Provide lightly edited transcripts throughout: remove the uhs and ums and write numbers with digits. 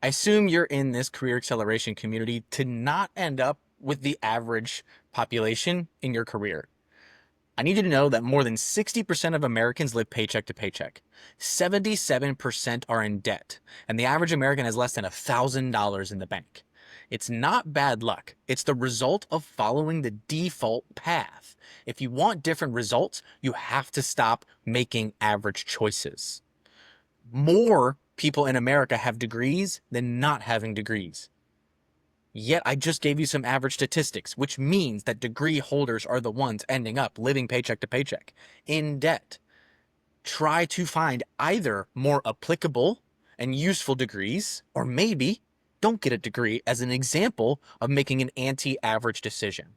I assume you're in this career acceleration community to not end up with the average population in your career. I need you to know that more than 60% of Americans live paycheck to paycheck. 77% are in debt, and the average American has less than $1,000 in the bank. It's not bad luck. It's the result of following the default path. If you want different results, you have to stop making average choices. More people in America have degrees than not having degrees. Yet I just gave you some average statistics, which means that degree holders are the ones ending up living paycheck to paycheck in debt. Try to find either more applicable and useful degrees, or maybe don't get a degree as an example of making an anti-average decision.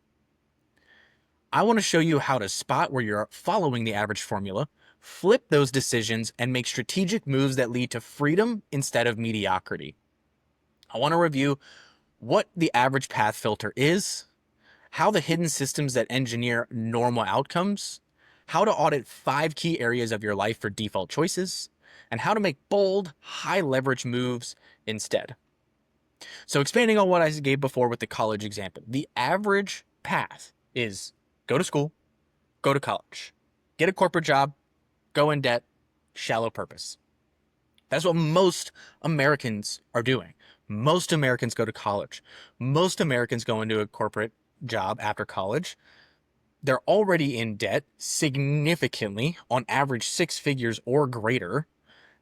I want to show you how to spot where you're following the average formula, flip those decisions, and make strategic moves that lead to freedom instead of mediocrity. I want to review what the average path filter is, how the hidden systems that engineer normal outcomes, how to audit 5 key areas of your life for default choices, and how to make bold, high leverage moves instead. So expanding on what I gave before with the college example, the average path is go to school, go to college, get a corporate job, go in debt, shallow purpose. That's what most Americans are doing. Most Americans go to college. Most Americans go into a corporate job after college. They're already in debt significantly, on average 6 figures or greater.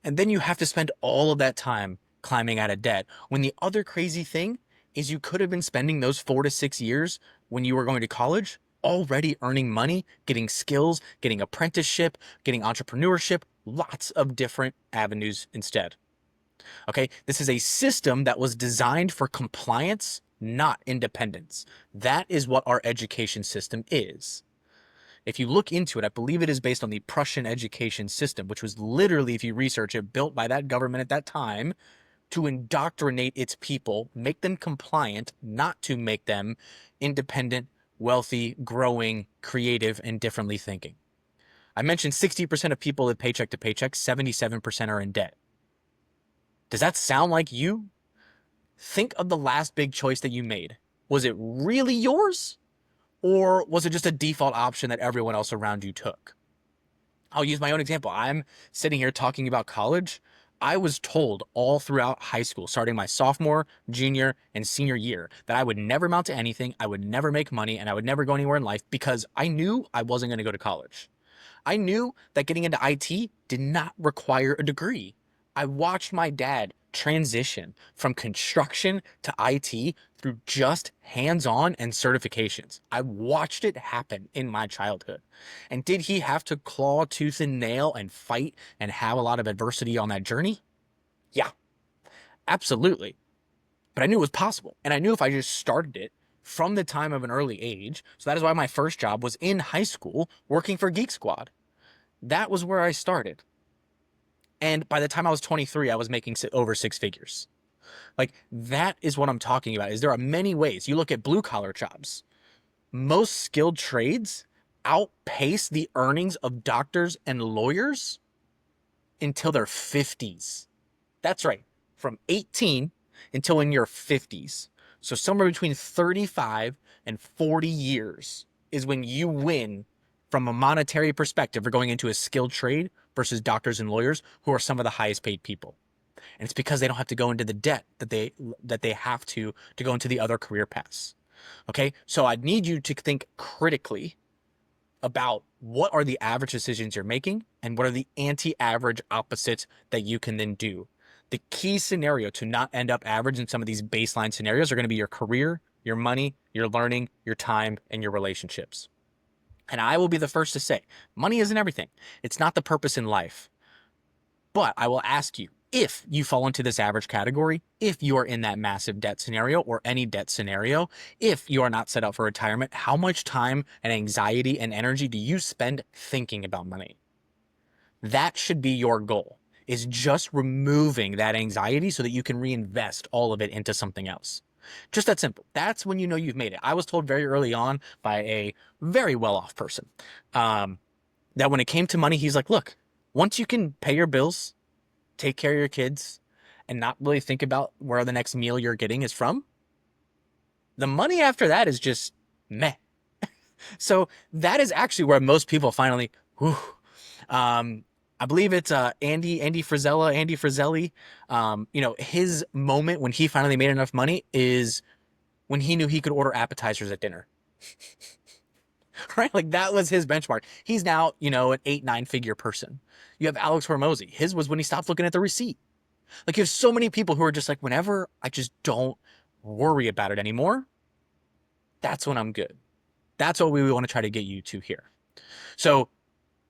And then you have to spend all of that time climbing out of debt. When the other crazy thing is you could have been spending those 4 to 6 years when you were going to college already earning money, getting skills, getting apprenticeship, getting entrepreneurship, lots of different avenues instead. Okay, this is a system that was designed for compliance, not independence. That is what our education system is. If you look into it, I believe it is based on the Prussian education system, which was literally, if you research it, built by that government at that time to indoctrinate its people, make them compliant, not to make them independent, wealthy, growing, creative, and differently thinking. I mentioned 60% of people live paycheck to paycheck, 77% are in debt. Does that sound like you? Think of the last big choice that you made. Was it really yours? Or was it just a default option that everyone else around you took? I'll use my own example. I'm sitting here talking about college. I was told all throughout high school, starting my sophomore, junior, and senior year, that I would never amount to anything, I would never make money, and I would never go anywhere in life because I knew I wasn't going to go to college. I knew that getting into IT did not require a degree. I watched my dad transition from construction to IT through just hands-on and certifications. I watched it happen in my childhood. And did he have to claw tooth and nail and fight and have a lot of adversity on that journey? Yeah, absolutely. But I knew it was possible. And I knew if I just started it from the time of an early age, so that is why my first job was in high school working for Geek Squad. That was where I started. And by the time I was 23, I was making over 6 figures. Like, that is what I'm talking about. Is there are many ways. You look at blue collar jobs. Most skilled trades outpace the earnings of doctors and lawyers until their 50s. That's right. From 18 until in your 50s. So somewhere between 35 and 40 years is when you win from a monetary perspective for going into a skilled trade versus doctors and lawyers, who are some of the highest paid people. And it's because they don't have to go into the debt that they have to go into the other career paths. Okay, so I need you to think critically about what are the average decisions you're making and what are the anti-average opposites that you can then do. The key scenario to not end up average in some of these baseline scenarios are going to be your career, your money, your learning, your time, and your relationships. And I will be the first to say, money isn't everything. It's not the purpose in life. But I will ask you, if you fall into this average category, if you are in that massive debt scenario or any debt scenario, if you are not set up for retirement, how much time and anxiety and energy do you spend thinking about money? That should be your goal, is just removing that anxiety so that you can reinvest all of it into something else. Just that simple. That's when you know you've made it. I was told very early on by a very well-off person that when it came to money, he's like, look, once you can pay your bills, take care of your kids, and not really think about where the next meal you're getting is from, the money after that is just meh. So that is actually where most people finally, whew, I believe it's Andy Frizzelli. His moment when he finally made enough money is when he knew he could order appetizers at dinner. Right? Like that was his benchmark. He's now, an 8-9 figure person. You have Alex Hormozy. His was when he stopped looking at the receipt. Like you have so many people who are just like, whenever I just don't worry about it anymore, that's when I'm good. That's what we want to try to get you to here. So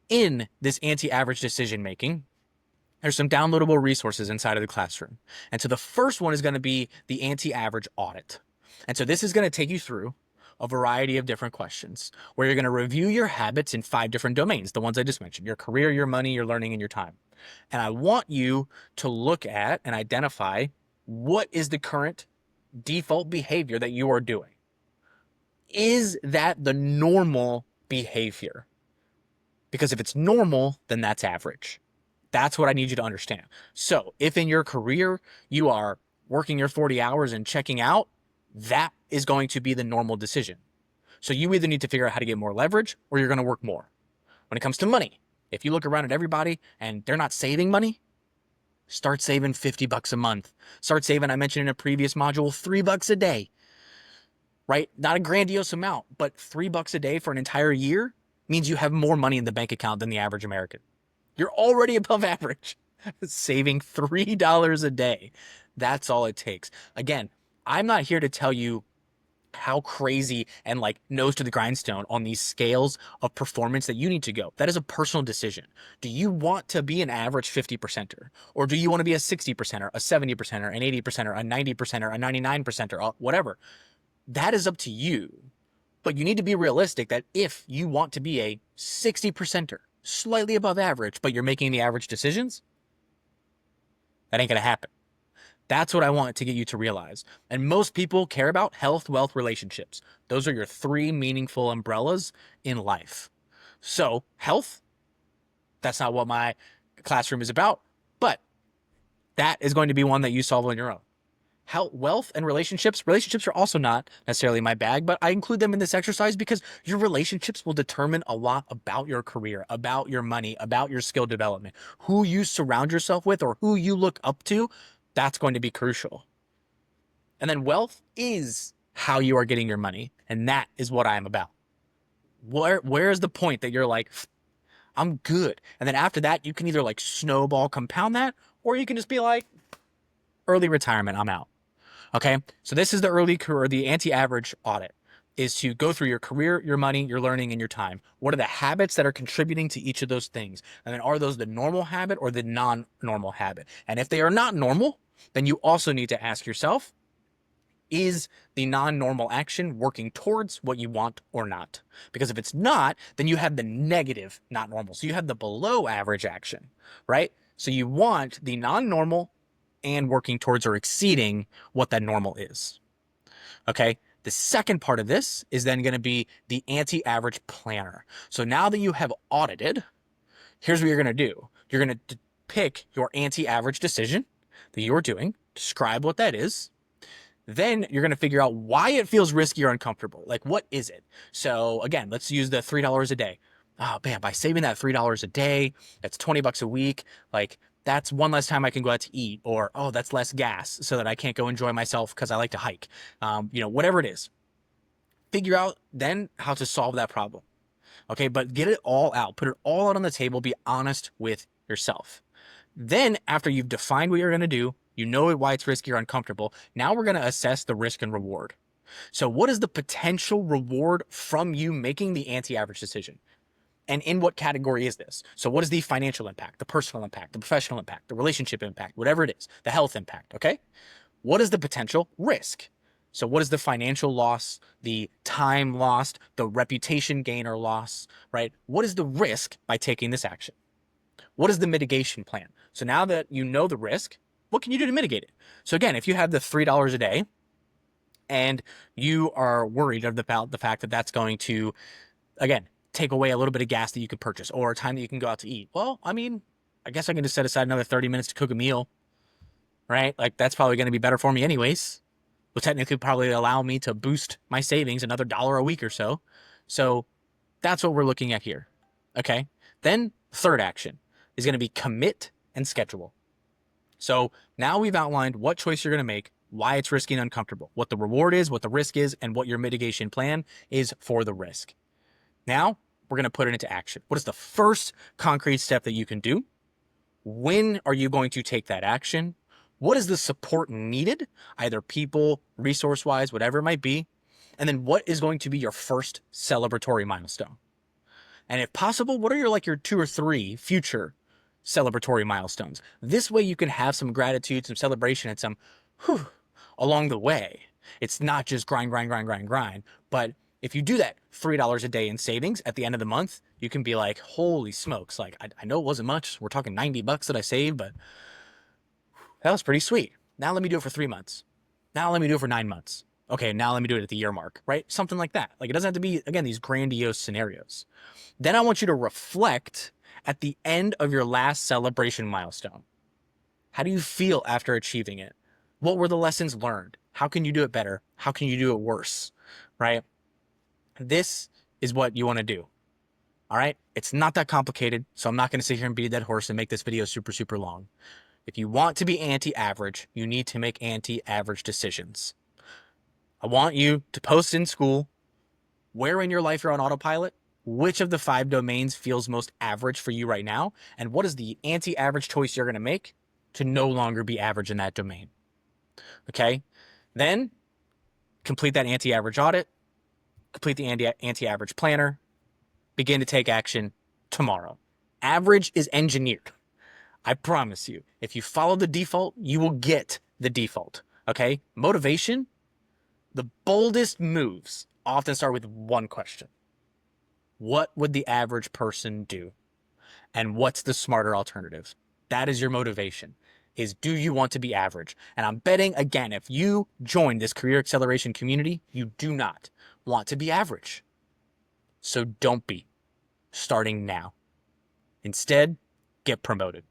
in this anti-average decision making, there's some downloadable resources inside of the classroom. And so the first one is going to be the anti-average audit. And so this is going to take you through a variety of different questions where you're going to review your habits in 5 different domains, the ones I just mentioned: your career, your money, your learning, and your time. And I want you to look at and identify what is the current default behavior that you are doing. Is that the normal behavior? Because if it's normal, then that's average. That's what I need you to understand. So if in your career you are working your 40 hours and checking out, that is going to be the normal decision. So you either need to figure out how to get more leverage or you're going to work more. When it comes to money, if you look around at everybody and they're not saving money, start saving $50 a month. Start saving, I mentioned in a previous module, $3 a day, right? Not a grandiose amount, but $3 a day for an entire year means you have more money in the bank account than the average American. You're already above average. Saving $3 a day. That's all it takes. Again, I'm not here to tell you how crazy and like nose to the grindstone on these scales of performance that you need to go. That is a personal decision. Do you want to be an average 50%er? Or do you want to be a 60%er, a 70%er, an 80%er, a 90%er, a 99%er, whatever? That is up to you. But you need to be realistic that if you want to be a 60%er, slightly above average, but you're making the average decisions, that ain't going to happen. That's what I want to get you to realize. And most people care about health, wealth, relationships. Those are your 3 meaningful umbrellas in life. So health, that's not what my classroom is about, but that is going to be one that you solve on your own. Health, wealth, and relationships. Relationships are also not necessarily my bag, but I include them in this exercise because your relationships will determine a lot about your career, about your money, about your skill development. Who you surround yourself with or who you look up to, that's going to be crucial. And then wealth is how you are getting your money, and that is what I am about. Where is the point that you're like, I'm good? And then after that, you can either like snowball compound that, or you can just be like, early retirement, I'm out. Okay, so this is the early career, the anti-average audit is to go through your career, your money, your learning, and your time. What are the habits that are contributing to each of those things? And then are those the normal habit or the non-normal habit? And if they are not normal, then you also need to ask yourself, is the non-normal action working towards what you want or not? Because if it's not, then you have the negative not normal. So you have the below average action, right? So you want the non-normal and working towards or exceeding what that normal is. Okay. The second part of this is then going to be the anti-average planner. So now that you have audited, here's what you're going to do. You're going to pick your anti-average decision that you are doing, describe what that is. Then you're going to figure out why it feels risky or uncomfortable. Like, what is it? So again, let's use the $3 a day. Oh man, by saving that $3 a day, that's $20 a week. Like, that's one less time I can go out to eat, or, oh, that's less gas so that I can't go enjoy myself because I like to hike. Whatever it is, figure out then how to solve that problem. Okay. But get it all out, put it all out on the table, be honest with yourself. Then after you've defined what you're going to do, you know why it's risky or uncomfortable. Now we're going to assess the risk and reward. So what is the potential reward from you making the anti-average decision? And in what category is this? So what is the financial impact, the personal impact, the professional impact, the relationship impact, whatever it is, the health impact, okay? What is the potential risk? So what is the financial loss, the time lost, the reputation gain or loss, right? What is the risk by taking this action? What is the mitigation plan? So now that you know the risk, what can you do to mitigate it? So again, if you have the $3 a day and you are worried about the fact that that's going to, again, take away a little bit of gas that you could purchase or time that you can go out to eat. Well, I mean, I guess I can just set aside another 30 minutes to cook a meal. right? Like that's probably going to be better for me anyways. Will technically probably allow me to boost my savings another dollar a week or so. So that's what we're looking at here. Okay. Then third action is going to be commit and schedule. So now we've outlined what choice you're going to make, why it's risky and uncomfortable, what the reward is, what the risk is, and what your mitigation plan is for the risk. Now we're going to put it into action. What is the first concrete step that you can do? When are you going to take that action? What is the support needed, either people, resource wise, whatever it might be? And then what is going to be your first celebratory milestone? And if possible, what are your 2 or 3 future celebratory milestones? This way you can have some gratitude, some celebration, and some whew along the way. It's not just grind, grind, grind, grind, grind. But if you do that $3 a day in savings at the end of the month, you can be like, holy smokes, like I know it wasn't much. We're talking $90 that I saved, but that was pretty sweet. Now let me do it for 3 months. Now let me do it for 9 months. Okay, now let me do it at the year mark, right? Something like that. Like it doesn't have to be, again, these grandiose scenarios. Then I want you to reflect at the end of your last celebration milestone. How do you feel after achieving it? What were the lessons learned? How can you do it better? How can you do it worse? Right? This is what you want to do. All right? It's not that complicated, so I'm not going to sit here and beat a dead horse and make this video super, super long. If you want to be anti-average, you need to make anti-average decisions. I want you to post in school where in your life you're on autopilot, which of the 5 domains feels most average for you right now, and what is the anti-average choice you're going to make to no longer be average in that domain. Okay? Then complete that anti-average audit, complete the anti-average planner, begin to take action tomorrow. Average is engineered. I promise you. If you follow the default, you will get the default. Okay? Motivation, the boldest moves often start with one question. What would the average person do? And what's the smarter alternative? That is your motivation. Is do you want to be average? And I'm betting, again, if you join this career acceleration community, you do not want to be average. So don't be, starting now. Instead, get promoted.